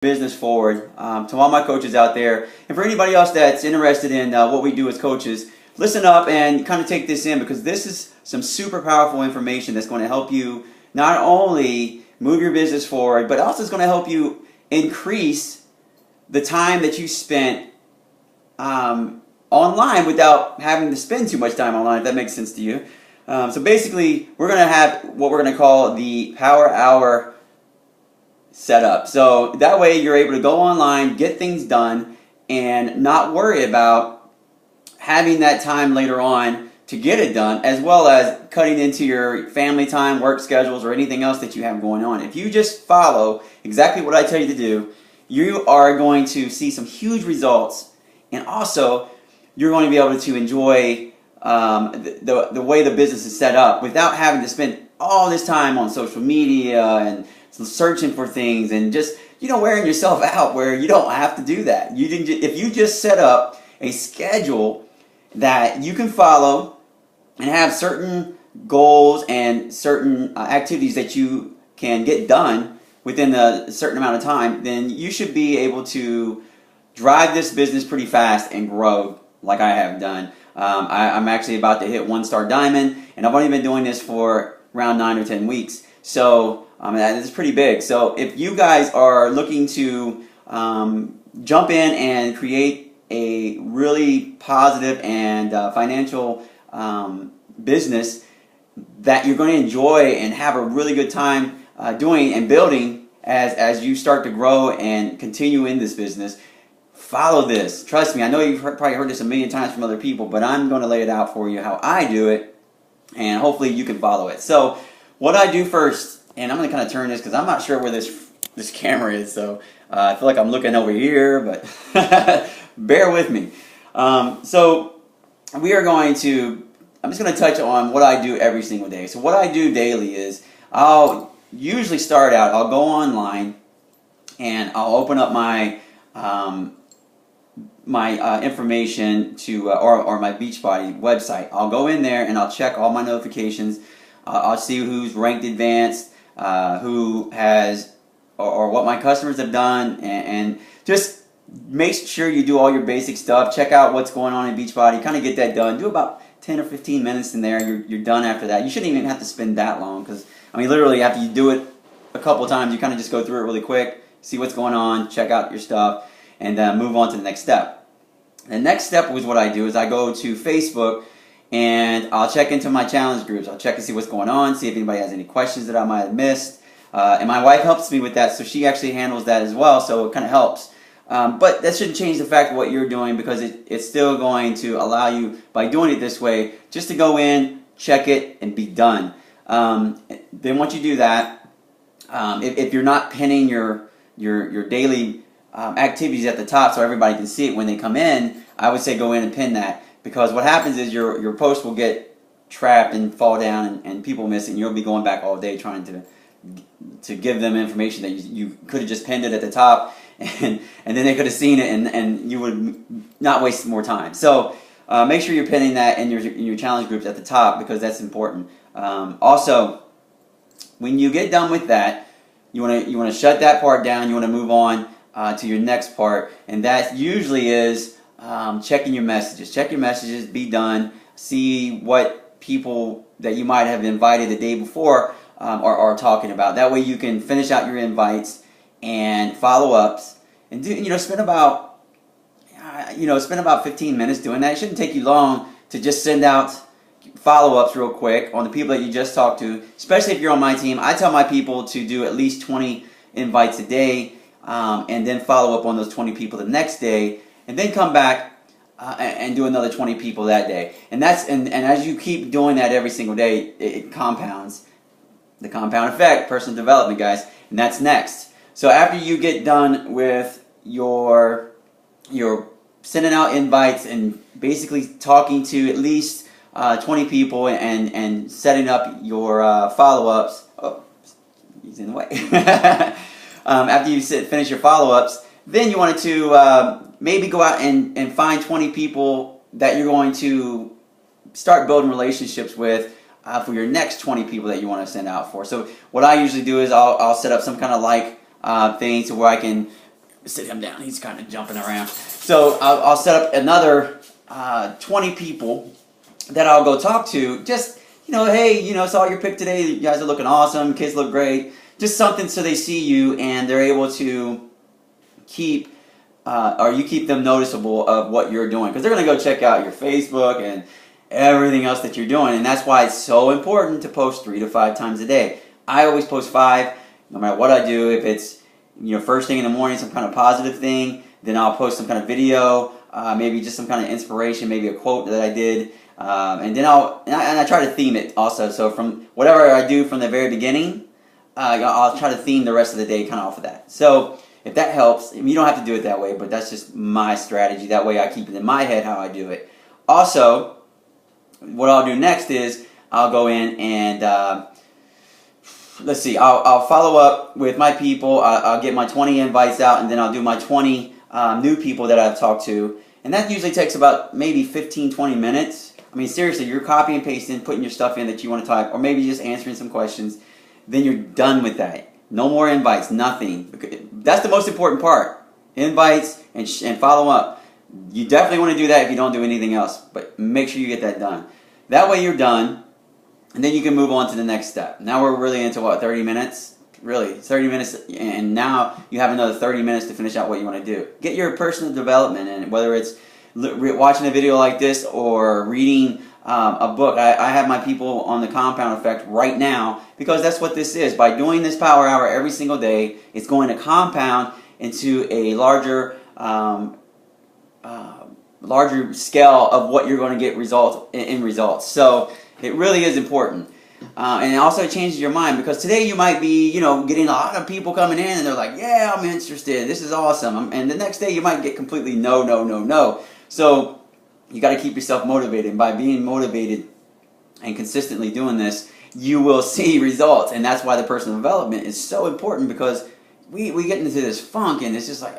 business forward. To all my coaches out there, and for anybody else that's interested in what we do as coaches, listen up and kind of take this in, because this is some super powerful information that's going to help you not only move your business forward, but also it's going to help you increase the time that you spent online without having to spend too much time online, if that makes sense to you. So basically, we're going to have what we're going to call the Power Hour set up. So that way you're able to go online, get things done, and not worry about having that time later on to get it done, as well as cutting into your family time, work schedules, or anything else that you have going on. If you just follow exactly what I tell you to do, you are going to see some huge results, and also you're going to be able to enjoy the way the business is set up without having to spend all this time on social media and searching for things and just wearing yourself out where you don't have to do that. If you just set up a schedule that you can follow and have certain goals and certain activities that you can get done within a certain amount of time, then you should be able to drive this business pretty fast and grow like I have done. I'm actually about to hit 1-star diamond, and I've only been doing this for around 9 or 10 weeks. So that is pretty big. So if you guys are looking to jump in and create a really positive and financial business that you're going to enjoy and have a really good time doing and building as you start to grow and continue in this business, follow this. Trust me, I know you've probably heard this a million times from other people, but I'm going to lay it out for you how I do it, and hopefully you can follow it. So what I do first, and I'm going to kind of turn this because I'm not sure where this camera is, so I feel like I'm looking over here, but bear with me. So we are going to, I'm just going to touch on what I do every single day. So what I do daily is I'll usually start out, I'll go online and I'll open up my information to or my Beachbody website. I'll go in there and I'll check all my notifications. I'll see who's ranked advanced, who has, or what my customers have done, and just make sure you do all your basic stuff. Check out what's going on in Beachbody. Kind of get that done. Do about 10 or 15 minutes in there. You're done after that. You shouldn't even have to spend that long, because literally after you do it a couple of times, you kind of just go through it really quick, see what's going on, check out your stuff, and move on to the next step. The next step was what I do is I go to Facebook and I'll check into my challenge groups. I'll check and see what's going on, see if anybody has any questions that I might have missed. And my wife helps me with that, so she actually handles that as well, so it kind of helps. But that shouldn't change the fact of what you're doing, because it's still going to allow you, by doing it this way, just to go in, check it, and be done. Then once you do that, if you're not pinning your daily activities at the top so everybody can see it when they come in, I would say go in and pin that, because what happens is your post will get trapped and fall down, and people miss it, and you'll be going back all day trying to give them information that you could have just pinned it at the top, and then they could have seen it, and you would not waste more time. So make sure you're pinning that in your challenge groups at the top, because that's important. Also, when you get done with that, you want to shut that part down. You want to move on to your next part, and that usually is checking your messages. Check your messages, be done, see what people that you might have invited the day before are talking about. That way you can finish out your invites and follow-ups, and spend about 15 minutes doing that. It shouldn't take you long to just send out follow-ups real quick on the people that you just talked to, especially if you're on my team. I tell my people to do at least 20 invites a day, and then follow up on those 20 people the next day, and then come back and do another 20 people that day. And as you keep doing that every single day, it compounds. The compound effect, personal development, guys, and that's next. So after you get done with your sending out invites and basically talking to at least 20 people and setting up your follow-ups. Oh, he's in the way. After you finish your follow-ups, then you wanted to maybe go out and find 20 people that you're going to start building relationships with for your next 20 people that you want to send out for. So what I usually do is I'll set up some kind of thing to where I can sit him down. He's kind of jumping around. So I'll set up another 20 people that I'll go talk to. Just, hey, saw your pic today. You guys are looking awesome. Kids look great. Just something so they see you and they're able to keep, or you keep them noticeable of what you're doing. Because they're going to go check out your Facebook and everything else that you're doing. And that's why it's so important to post 3 to 5 times a day. I always post 5, no matter what I do. If it's first thing in the morning, some kind of positive thing, then I'll post some kind of video, maybe just some kind of inspiration, maybe a quote that I did, and then I try to theme it also. So from whatever I do from the very beginning, I'll try to theme the rest of the day kind of off of that. So if that helps, you don't have to do it that way, but that's just my strategy. That way I keep it in my head how I do it. Also, what I'll do next is I'll go in and let's see, I'll follow up with my people. I'll get my 20 invites out, and then I'll do my 20 new people that I've talked to. And that usually takes about maybe 15, 20 minutes. I mean, seriously, you're copying and pasting, putting your stuff in that you want to type, or maybe just answering some questions. Then you're done with that. No more invites, nothing. That's the most important part. Invites and follow up. You definitely want to do that if you don't do anything else, but make sure you get that done. That way you're done. And then you can move on to the next step. Now we're really into 30 minutes? Really, 30 minutes, and now you have another 30 minutes to finish out what you want to do. Get your personal development in, whether it's watching a video like this or reading a book. I have my people on the Compound Effect right now because that's what this is. By doing this Power Hour every single day, it's going to compound into a larger scale of what you're going to get results. So it really is important. And it also changes your mind because today you might be, getting a lot of people coming in and they're like, yeah, I'm interested. This is awesome. And the next day you might get completely no. So you got to keep yourself motivated. And by being motivated and consistently doing this, you will see results. And that's why the personal development is so important because we get into this funk and it's just like,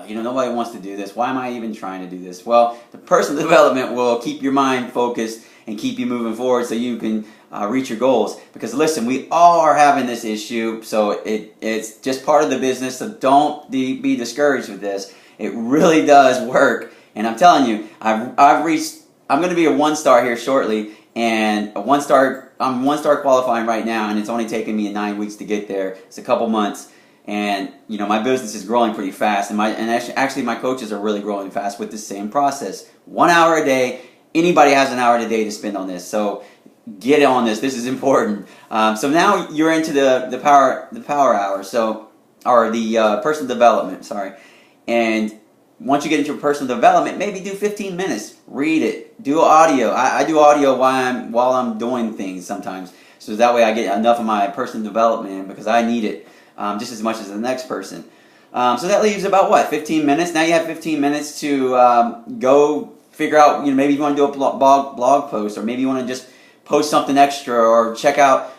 nobody wants to do this. Why am I even trying to do this? Well, the personal development will keep your mind focused and keep you moving forward so you can reach your goals. Because listen, we all are having this issue, so it's just part of the business, so don't be discouraged with this. It really does work. And I'm telling you, I'm going to be a 1-star here shortly, and I'm 1-star qualifying right now, and it's only taken me 9 weeks to get there. It's a couple months. And my business is growing pretty fast, and actually my coaches are really growing fast with the same process. 1 hour a day. Anybody has an hour a day to spend on this, so get on this. This is important. So now you're into the power hour, or the personal development. Sorry, and once you get into personal development, maybe do 15 minutes. Read it. Do audio. I do audio while I'm doing things sometimes, so that way I get enough of my personal development in because I need it just as much as the next person. So that leaves about 15 minutes. Now you have 15 minutes to go figure out, maybe you want to do a blog post, or maybe you want to just post something extra, or check out,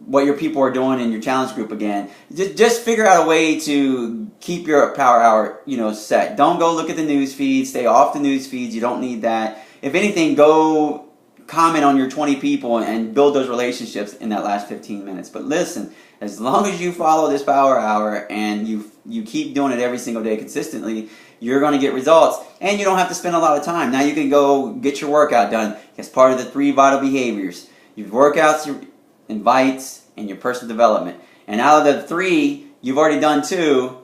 what your people are doing in your challenge group again. Just figure out a way to keep your power hour, set. Don't go look at the news feed. Stay off the news feeds. You don't need that. If anything, go comment on your 20 people and build those relationships in that last 15 minutes. But listen, as long as you follow this power hour and you keep doing it every single day consistently, you're going to get results, and you don't have to spend a lot of time. Now you can go get your workout done as part of the 3 vital behaviors. Your workouts, your invites, and your personal development. And out of the 3, you've already done 2,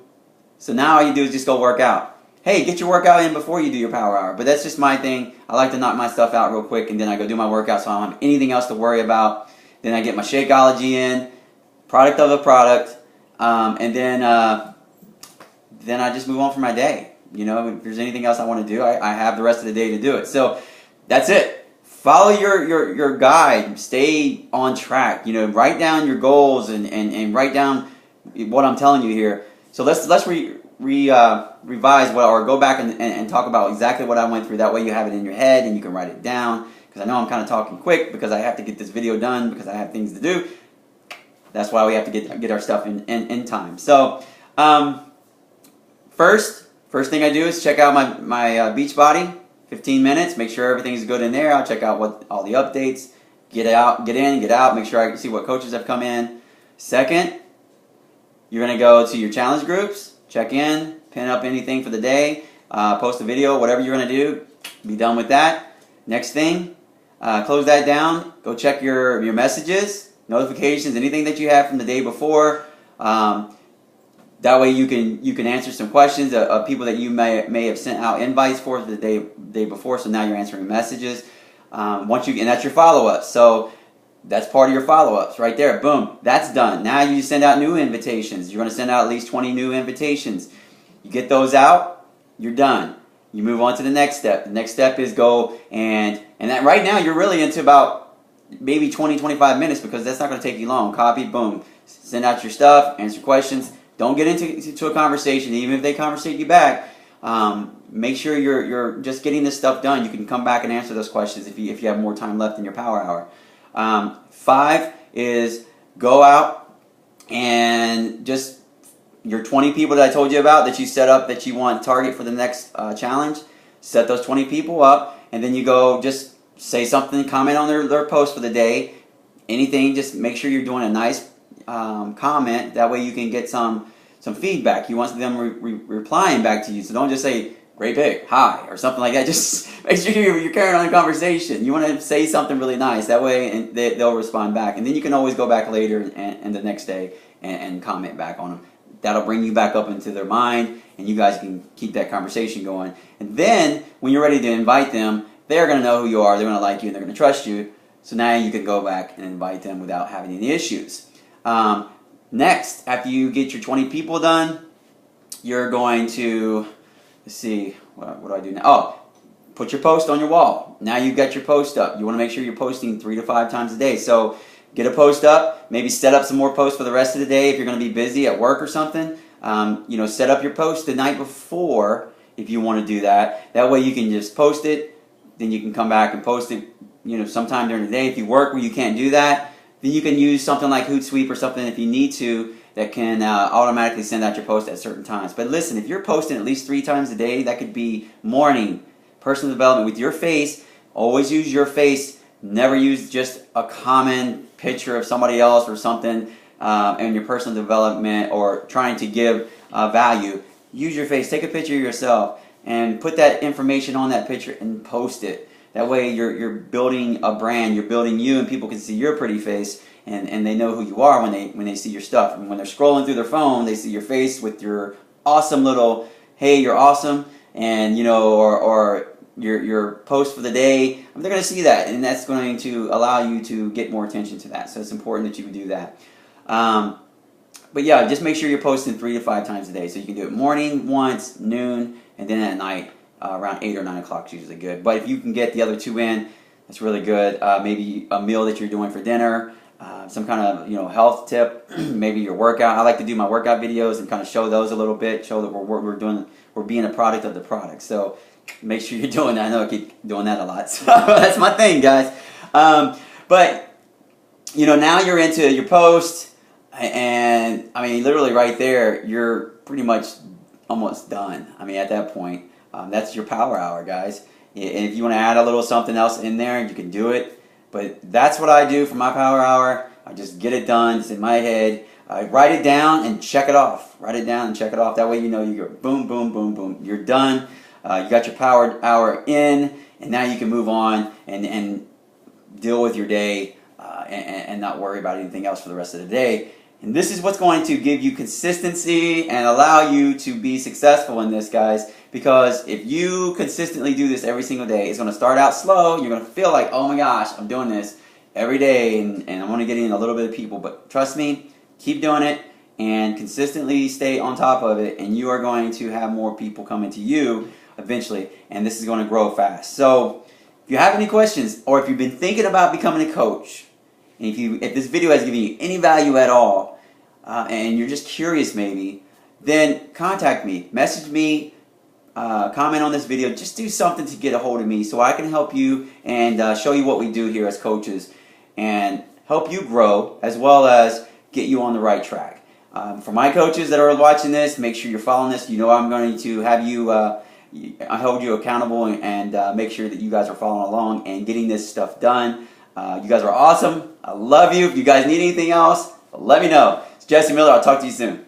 so now all you do is just go work out. Hey, get your workout in before you do your power hour, but that's just my thing. I like to knock my stuff out real quick, and then I go do my workout so I don't have anything else to worry about. Then I get my Shakeology in, product of a product, and then I just move on for my day. If there's anything else I want to do, I have the rest of the day to do it. So that's it. Follow your guide. Stay on track. Write down your goals and write down what I'm telling you here. So let's revise or go back and talk about exactly what I went through. That way you have it in your head and you can write it down. Because I know I'm kind of talking quick because I have to get this video done because I have things to do. That's why we have to get our stuff in time. So First thing I do is check out my Beachbody, 15 minutes, make sure everything's good in there. I'll check out all the updates, get in, get out, make sure I can see what coaches have come in. Second, you're going to go to your challenge groups, check in, pin up anything for the day, post a video, whatever you're going to do, be done with that. Next thing, close that down, go check your messages, notifications, anything that you have from the day before. That way you can answer some questions of people that you may have sent out invites for the day before, so now you're answering messages. And that's your follow-ups. So that's part of your follow-ups right there. Boom, that's done. Now you send out new invitations. You're going to send out at least 20 new invitations. You get those out, you're done. You move on to the next step. The next step is go and that right now you're really into about maybe 20-25 minutes, because that's not going to take you long. Copy, boom, send out your stuff, answer questions. Don't get into a conversation, even if they conversate you back. Make sure you're just getting this stuff done. You can come back and answer those questions if you have more time left in your power hour. 5 is go out and just your 20 people that I told you about that you set up that you want to target for the next challenge. Set those 20 people up, and then you go just say something, comment on their post for the day. Anything, just make sure you're doing a nice comment. That way you can get some feedback. You want them replying back to you. So don't just say, great pick, hi, or something like that. Just make sure you're carrying on the conversation. You want to say something really nice. That way they'll respond back. And then you can always go back later and the next day and comment back on them. That'll bring you back up into their mind, and you guys can keep that conversation going. And then when you're ready to invite them, they're going to know who you are. They're going to like you, and they're going to trust you. So now you can go back and invite them without having any issues. Next, after you get your 20 people done, you're going to, let's see, what do I do now? Oh, put your post on your wall. Now you've got your post up. You want to make sure you're posting 3 to 5 times a day. So get a post up, maybe set up some more posts for the rest of the day if you're going to be busy at work or something. Set up your post the night before if you want to do that. That way you can just post it, then you can come back and post it, sometime during the day. If you work where you can't do that, then you can use something like Hootsuite or something if you need to that can automatically send out your post at certain times. But listen, if you're posting at least 3 times a day, that could be morning, personal development with your face. Always use your face. Never use just a common picture of somebody else or something in your personal development or trying to give value. Use your face. Take a picture of yourself and put that information on that picture and post it. That way you're building a brand, you're building you, and people can see your pretty face, and they know who you are when they see your stuff. And when they're scrolling through their phone, they see your face with your awesome little, hey, you're awesome, and or your post for the day. They're going to see that, and that's going to allow you to get more attention to that. So it's important that you do that. But yeah, just make sure you're posting 3 to 5 times a day. So you can do it morning once, noon, and then at night. Around 8 or 9 o'clock is usually good. But if you can get the other 2 in, that's really good. Maybe a meal that you're doing for dinner, some kind of health tip, maybe your workout. I like to do my workout videos and kind of show those a little bit, show that we're being a product of the product. So make sure you're doing that. I know I keep doing that a lot, so that's my thing, guys. But now you're into your post, and I mean, literally right there, you're pretty much almost done. I mean, at that point. That's your power hour, guys. And if you want to add a little something else in there, you can do it. But that's what I do for my power hour. I just get it done. It's in my head. I write it down and check it off. Write it down and check it off. That way you go boom, boom, boom, boom. You're done. You got your power hour in, and now you can move on and deal with your day and not worry about anything else for the rest of the day. And this is what's going to give you consistency and allow you to be successful in this, guys. Because if you consistently do this every single day, it's going to start out slow. You're going to feel like, oh my gosh, I'm doing this every day, and I'm only getting a little bit of people. But trust me, keep doing it and consistently stay on top of it, and you are going to have more people coming to you eventually, and this is going to grow fast. So if you have any questions, or if you've been thinking about becoming a coach, and if this video has given you any value at all, and you're just curious maybe, then contact me, message me, comment on this video. Just do something to get a hold of me so I can help you and show you what we do here as coaches and help you grow as well as get you on the right track. For my coaches that are watching this, make sure you're following this. I'm going to have you, I hold you accountable and make sure that you guys are following along and getting this stuff done. You guys are awesome. I love you. If you guys need anything else, let me know. It's Jesse Miller. I'll talk to you soon.